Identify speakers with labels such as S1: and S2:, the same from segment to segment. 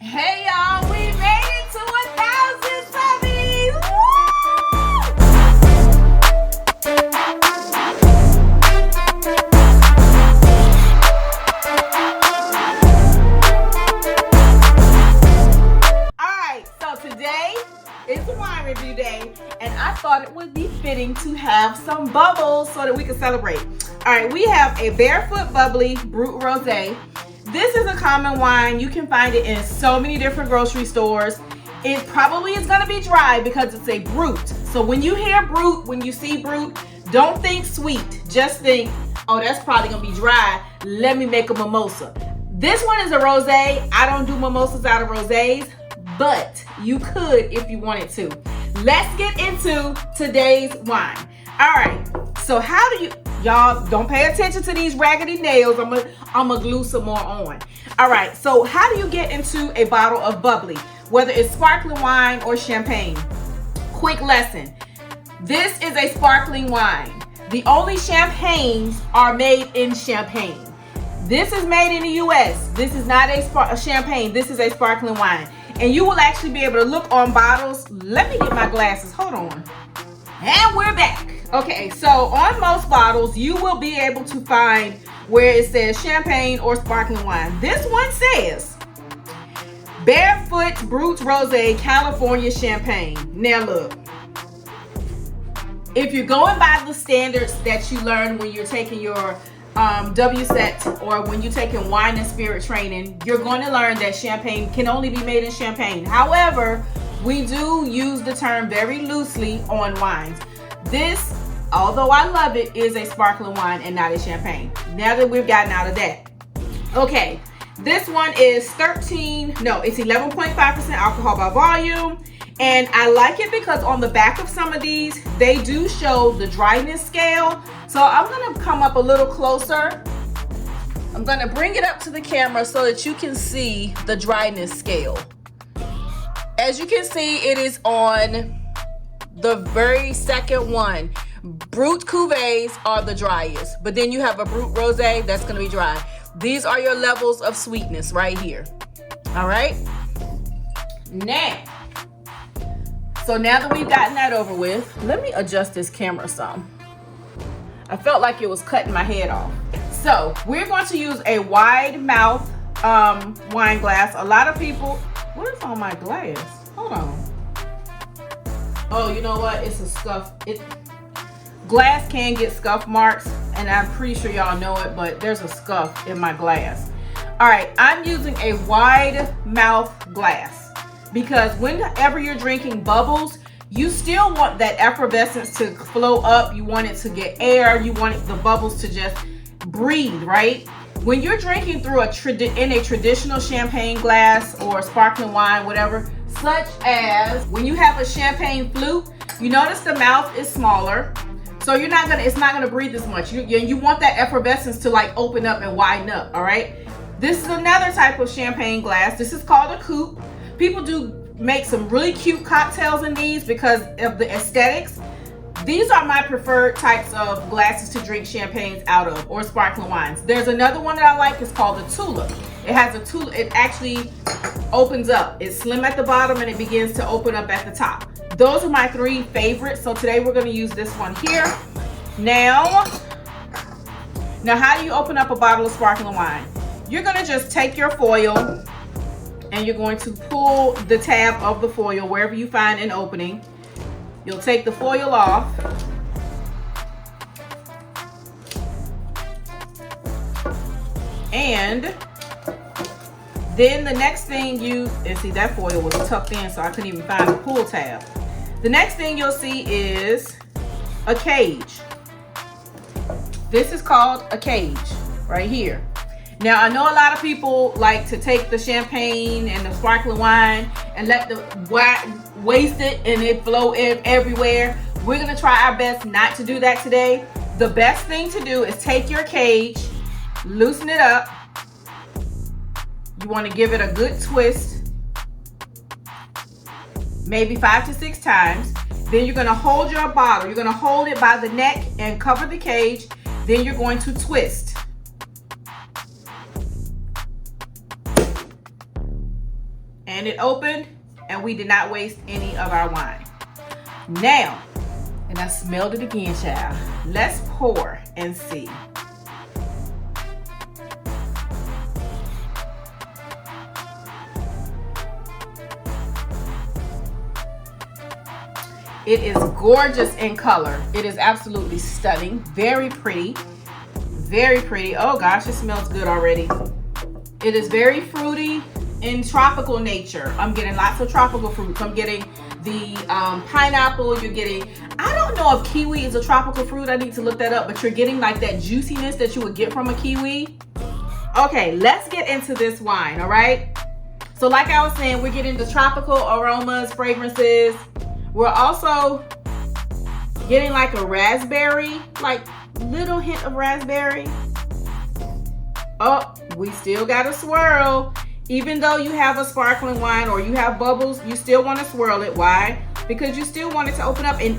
S1: Hey y'all, we made it to 1,000 puppies! Alright, so today is wine review day, and I thought it would be fitting to have some bubbles so that we can celebrate. Alright, we have a Barefoot Bubbly Brut Rosé. This is a common wine. You can find it in so many different grocery stores. It probably is going to be dry because it's a brut. So when you hear brut, when you see brut, don't think sweet. Just think, oh, that's probably going to be dry. Let me make a mimosa. This one is a rosé. I don't do mimosas out of rosés, but you could if you wanted to. Let's get into today's wine. All right, so how do you... Y'all, don't pay attention to these raggedy nails. I'm gonna glue some more on. All right, so how do you get into a bottle of bubbly, whether it's sparkling wine or champagne? Quick lesson. This is a sparkling wine. The only champagnes are made in Champagne. This is made in the US. This is not a champagne. This is a sparkling wine. And you will actually be able to look on bottles. Let me get my glasses. Hold on. And we're back. Okay, so on most bottles, you will be able to find where it says champagne or sparkling wine. This one says Barefoot Brut Rosé, California Champagne. Now look, if you're going by the standards that you learn when you're taking your WSET or when you're taking wine and spirit training, you're going to learn that champagne can only be made in Champagne. However, we do use the term very loosely on wines. This, although I love it, is a sparkling wine and not a champagne. Now that we've gotten out of that. Okay, this one is it's 11.5% alcohol by volume. And I like it because on the back of some of these, they do show the dryness scale. So I'm gonna come up a little closer. I'm gonna bring it up to the camera so that you can see the dryness scale. As you can see, it is on the very second one. Brut cuvées are the driest, but then you have a Brut Rosé that's going to be dry. These are your levels of sweetness right here. All right. Now, so now that we've gotten that over with, let me adjust this camera some. I felt like it was cutting my head off. So we're going to use a wide mouth wine glass. A lot of people, what is on my glass? Hold on. Oh, you know what? It's a scuff. Glass can get scuff marks, and I'm pretty sure y'all know it, but there's a scuff in my glass. All right, I'm using a wide mouth glass because whenever you're drinking bubbles, you still want that effervescence to flow up. You want it to get air. You want the bubbles to just breathe, right? When you're drinking through in a traditional champagne glass or sparkling wine, whatever, such as when you have a champagne flute, you notice the mouth is smaller, so it's not gonna breathe as much. You want that effervescence to like open up and widen up. All right. This is another type of champagne glass. This is called a coupe. People do make some really cute cocktails in these because of the aesthetics. These are my preferred types of glasses to drink champagnes out of, or sparkling wines. There's another one that I like. It's called the tulip. It has a tulip. It actually opens up. It's slim at the bottom and it begins to open up at the top. Those are my three favorites. So today we're going to use this one here. Now how do you open up a bottle of sparkling wine? You're going to just take your foil and you're going to pull the tab of the foil wherever you find an opening. You'll take the foil off. And then the next thing see that foil was tucked in so I couldn't even find the pull tab. The next thing you'll see is a cage. This is called a cage right here. Now I know a lot of people like to take the champagne and the sparkling wine and let the waste it and it flow everywhere. We're gonna try our best not to do that today. The best thing to do is take your cage, loosen it up. You want to give it a good twist, maybe 5 to 6 times. Then you're gonna hold your bottle. You're gonna hold it by the neck and cover the cage. Then you're going to twist. And it opened, and we did not waste any of our wine. Now, and I smelled it again, child. Let's pour and see. It is gorgeous in color. It is absolutely stunning. Very pretty. Very pretty. Oh gosh, it smells good already. It is very fruity in tropical nature. I'm getting lots of tropical fruits. I'm getting the pineapple. You're getting, I don't know if kiwi is a tropical fruit. I need to look that up, but you're getting like that juiciness that you would get from a kiwi. Okay, let's get into this wine, all right? So like I was saying, we're getting the tropical aromas, fragrances. We're also getting like a raspberry, like little hint of raspberry. Oh, we still got to swirl. Even though you have a sparkling wine or you have bubbles, you still want to swirl it. Why? Because you still want it to open up. And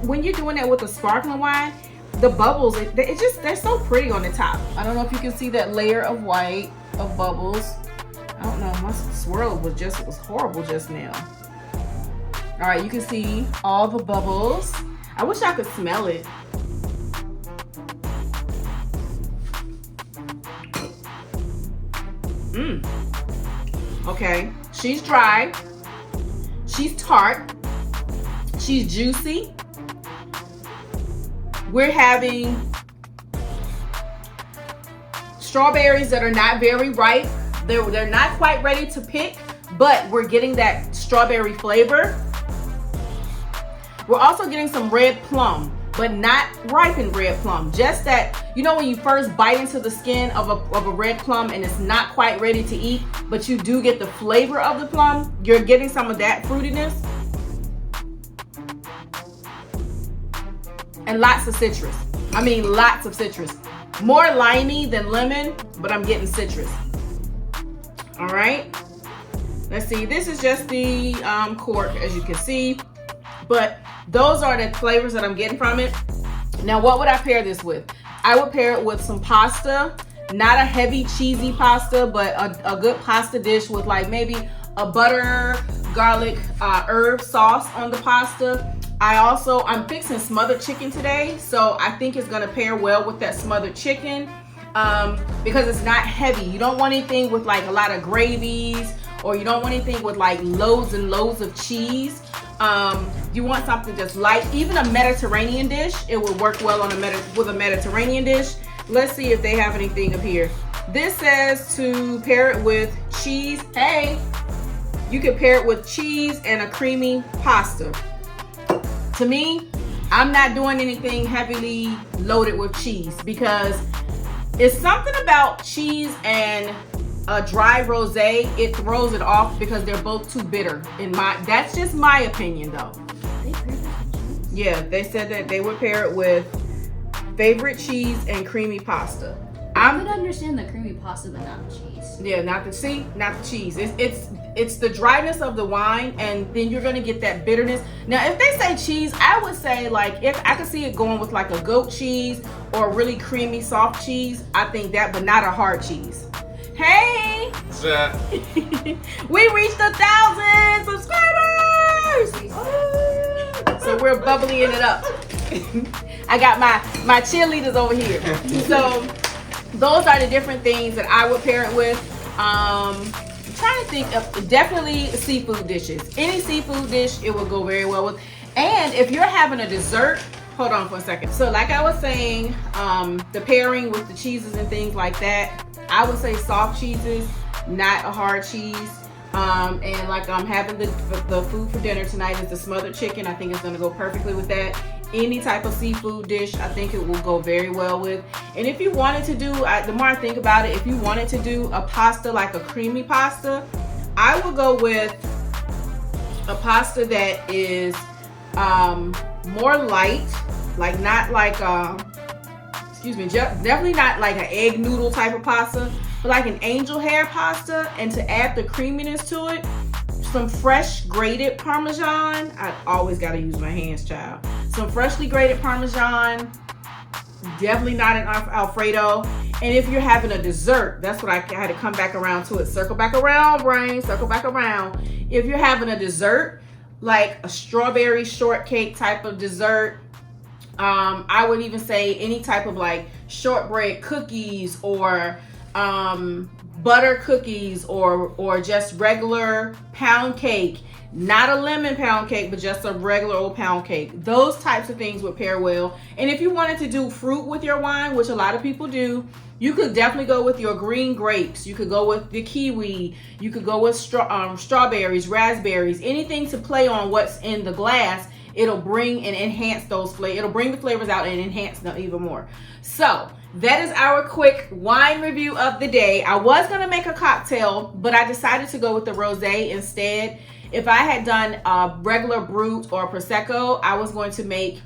S1: when you're doing that with a sparkling wine, the bubbles, they're so pretty on the top. I don't know if you can see that layer of white of bubbles. I don't know, my swirl was horrible just now. All right, you can see all the bubbles. I wish I could smell it. Okay, she's dry. She's tart. She's juicy. We're having strawberries that are not very ripe. They're not quite ready to pick, but we're getting that strawberry flavor. We're also getting some red plum, but not ripened red plum. Just that, you know, when you first bite into the skin of a red plum and it's not quite ready to eat, but you do get the flavor of the plum, you're getting some of that fruitiness. And lots of citrus. I mean, lots of citrus. More limey than lemon, but I'm getting citrus. All right. Let's see. This is just the cork, as you can see. But those are the flavors that I'm getting from it. Now, what would I pair this with? I would pair it with some pasta. Not a heavy, cheesy pasta, but a good pasta dish with like maybe a butter, garlic, herb sauce on the pasta. I'm fixing smothered chicken today, so I think it's gonna pair well with that smothered chicken because it's not heavy. You don't want anything with like a lot of gravies, or you don't want anything with like loads and loads of cheese. You want something just light. Even a Mediterranean dish, it would work well on with a Mediterranean dish. Let's see if they have anything up here. This says to pair it with cheese. Hey, you can pair it with cheese and a creamy pasta. To me, I'm not doing anything heavily loaded with cheese because it's something about cheese and a dry rosé, it throws it off because they're both too bitter. That's just my opinion though. Yeah, they said that they would pair it with favorite cheese and creamy pasta.
S2: I could understand the creamy pasta, but not the cheese.
S1: Yeah, not the cheese. It's the dryness of the wine, and then you're gonna get that bitterness. Now, if they say cheese, I would say like if I could see it going with like a goat cheese or really creamy soft cheese. I think that, but not a hard cheese. Hey!
S3: What's that?
S1: We reached 1,000 subscribers! So we're bubbling it up. I got my cheerleaders over here. So those are the different things that I would pair it with. I'm trying to think of definitely seafood dishes. Any seafood dish, it will go very well with. And if you're having a dessert, hold on for a second. So like I was saying, the pairing with the cheeses and things like that, I would say soft cheeses, not a hard cheese. And like I'm having the food for dinner tonight is the smothered chicken. I think it's gonna go perfectly with that. Any type of seafood dish, I think it will go very well with. And if you wanted to do, the more I think about it, if you wanted to do a pasta, like a creamy pasta, I would go with a pasta that is more light, like not like, definitely not like an egg noodle type of pasta, but like an angel hair pasta. And to add the creaminess to it, some fresh grated Parmesan. I always got to use my hands, child. Some freshly grated Parmesan, definitely not an Alfredo. And if you're having a dessert, that's what I had to come back around to it. Circle back around, brain, circle back around. If you're having a dessert, like a strawberry shortcake type of dessert, I would even say any type of like shortbread cookies or butter cookies or just regular pound cake, not a lemon pound cake, but just a regular old pound cake. Those types of things would pair well. And if you wanted to do fruit with your wine, which a lot of people do, you could definitely go with your green grapes. You could go with the kiwi. You could go with strawberries, raspberries, anything to play on what's in the glass. It'll bring and enhance those flavors. It'll bring the flavors out and enhance them even more. So that is our quick wine review of the day. I was going to make a cocktail, but I decided to go with the rosé instead. If I had done a regular Brut or Prosecco, I was going to make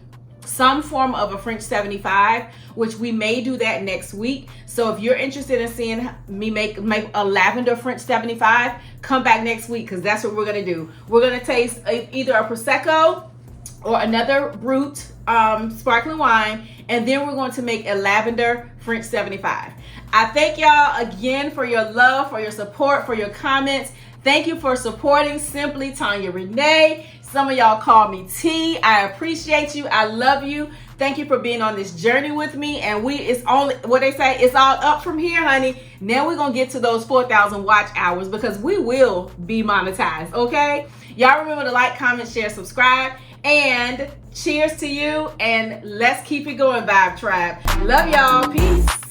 S1: some form of a French 75, which we may do that next week. So if you're interested in seeing me make a lavender French 75, come back next week, because that's what we're going to do. We're going to taste either a Prosecco or another Brut sparkling wine, and then we're going to make a lavender French 75. I thank y'all again for your love, for your support, for your comments. Thank you for supporting Simply Tonya Renee. Some of y'all call me T. I appreciate you. I love you. Thank you for being on this journey with me. And it's only, what they say, it's all up from here, honey. Now we're going to get to those 4,000 watch hours, because we will be monetized, okay? Y'all remember to like, comment, share, subscribe. And cheers to you. And let's keep it going, Vibe Tribe. Love y'all. Peace.